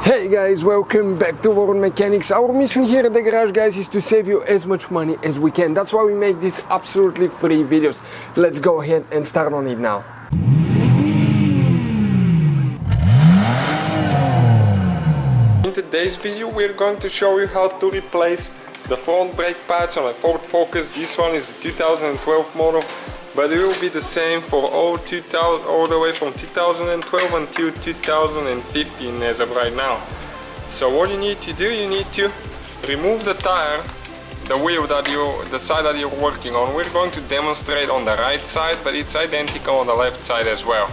Hey guys, welcome back to World Mechanics. Our mission here at the garage, guys, is to save you as much money as we can. That's why we make these absolutely free videos. Let's go ahead and start on it now. In today's video we're going to show you how to replace the front brake pads on a Ford Focus. This one is a 2012 model, but it will be the same for all the way from 2012 until 2015 as of right now. So what you need to do, you need to remove the tire, the wheel the side that you're working on. We're going to demonstrate on the right side, but it's identical on the left side as well.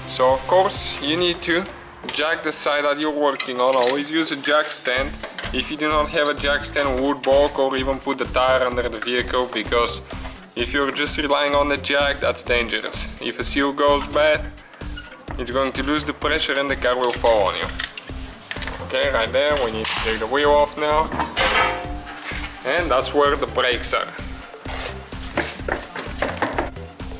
So of course you need to jack the side that you're working on. Always use a jack stand. If you do not have a jack stand, wood bulk, or even put the tire under the vehicle, because if you're just relying on the jack, that's dangerous. If a seal goes bad, it's going to lose the pressure and the car will fall on you. Okay, right there, we need to take the wheel off now. And that's where the brakes are.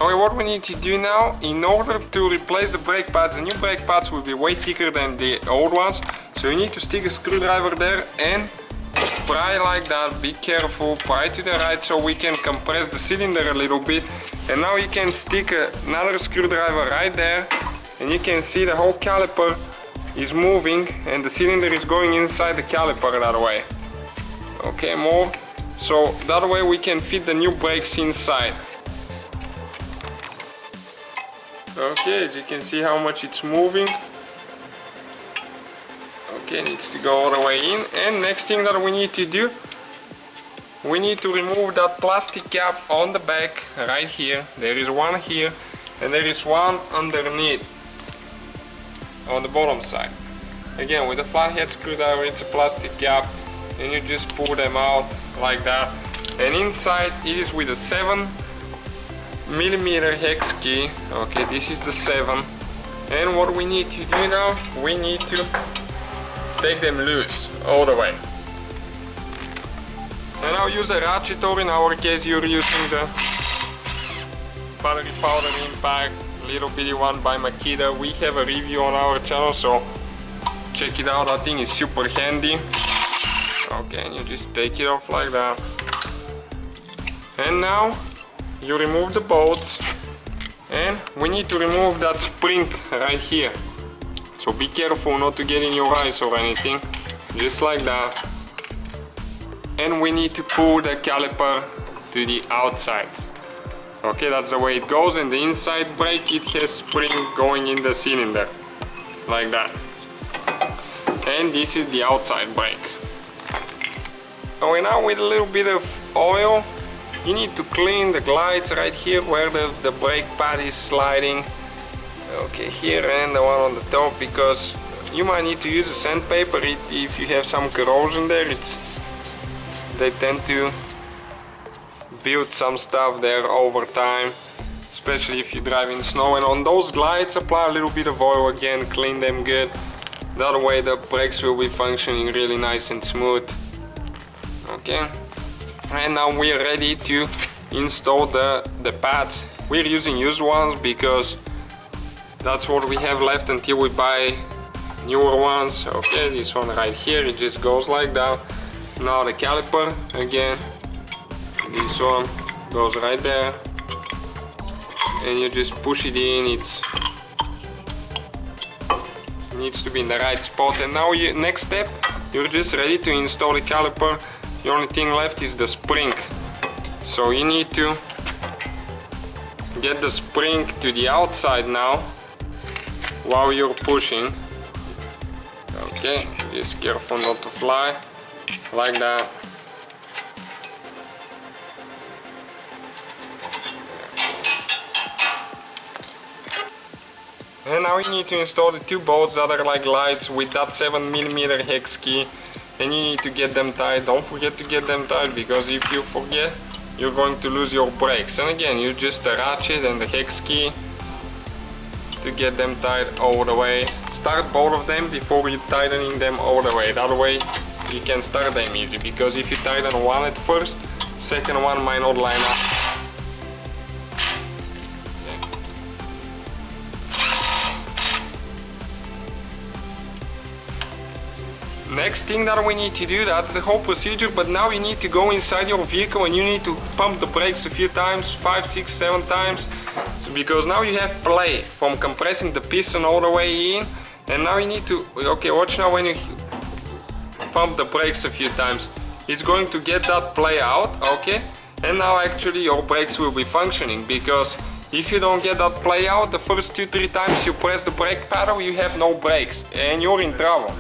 Okay, what we need to do now, in order to replace the brake pads, the new brake pads will be way thicker than the old ones. So you need to stick a screwdriver there and pry like that. Be careful, pry to the right so we can compress the cylinder a little bit. And now you can stick another screwdriver right there, and you can see the whole caliper is moving and the cylinder is going inside the caliper that way. Okay, more. So that way we can fit the new brakes inside. Okay, as you can see how much it's moving. Okay, needs to go all the way in. And next thing that we need to do, we need to remove that plastic cap on the back right here. There is one here and there is one underneath on the bottom side. Again, with a flathead screwdriver, it's a plastic cap, and you just pull them out like that. And inside it is with a 7mm hex key. Okay, this is the 7. And what we need to do now, we need to take them loose all the way. And I'll use a ratchet, or in our case you're using the battery powder impact, little bitty one by Makita. We have a review on our channel, so check it out. That thing is super handy. Okay, and you just take it off like that. And now you remove the bolts, and we need to remove that spring right here. So be careful not to get in your eyes or anything, just like that. And we need to pull the caliper to the outside. Okay, that's the way it goes. And the inside brake, it has spring going in the cylinder, like that. And this is the outside brake. Okay, now with a little bit of oil, you need to clean the glides right here where the brake pad is sliding. Okay, here and the one on the top, because you might need to use a sandpaper if you have some corrosion there. They tend to build some stuff there over time, especially if you drive in snow. And on those glides, apply a little bit of oil again, clean them good. That way the brakes will be functioning really nice and smooth. Okay, and now we're ready to install the pads. We're using used ones because that's what we have left until we buy newer ones. Okay, this one right here, it just goes like that. Now the caliper again, this one goes right there, and you just push it in. It needs to be in the right spot. And now next step, you're just ready to install the caliper. The only thing left is the spring. So you need to get the spring to the outside now while you're pushing. Okay, just careful not to fly, like that. And now you need to install the two bolts that are like lights with that 7mm hex key, and you need to get them tight. Don't forget to get them tight, because if you forget, you're going to lose your brakes. And again, use just the ratchet and the hex key to get them tight all the way. Start both of them before you tightening them all the way. That way you can start them easy, because if you tighten one at first, second one might not line up. Next thing that we need to do, that's the whole procedure, but now you need to go inside your vehicle and you need to pump the brakes a few times, 5, 6, 7 times, because now you have play from compressing the piston all the way in, and now you need to, okay, watch now when you pump the brakes a few times, it's going to get that play out, okay, and now actually your brakes will be functioning, because if you don't get that play out, the first 2-3 times you press the brake pedal, you have no brakes and you're in trouble.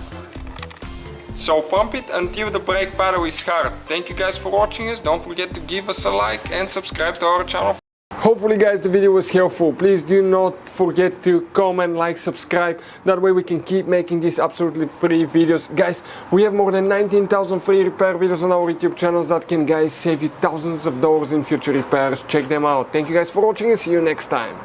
So pump it until the brake pedal is hard. Thank you guys for watching us. Don't forget to give us a like and subscribe to our channel. Hopefully guys the video was helpful. Please do not forget to comment, like, subscribe. That way we can keep making these absolutely free videos. Guys, we have more than 19,000 free repair videos on our YouTube channels that can guys save you thousands of dollars in future repairs. Check them out. Thank you guys for watching and see you next time.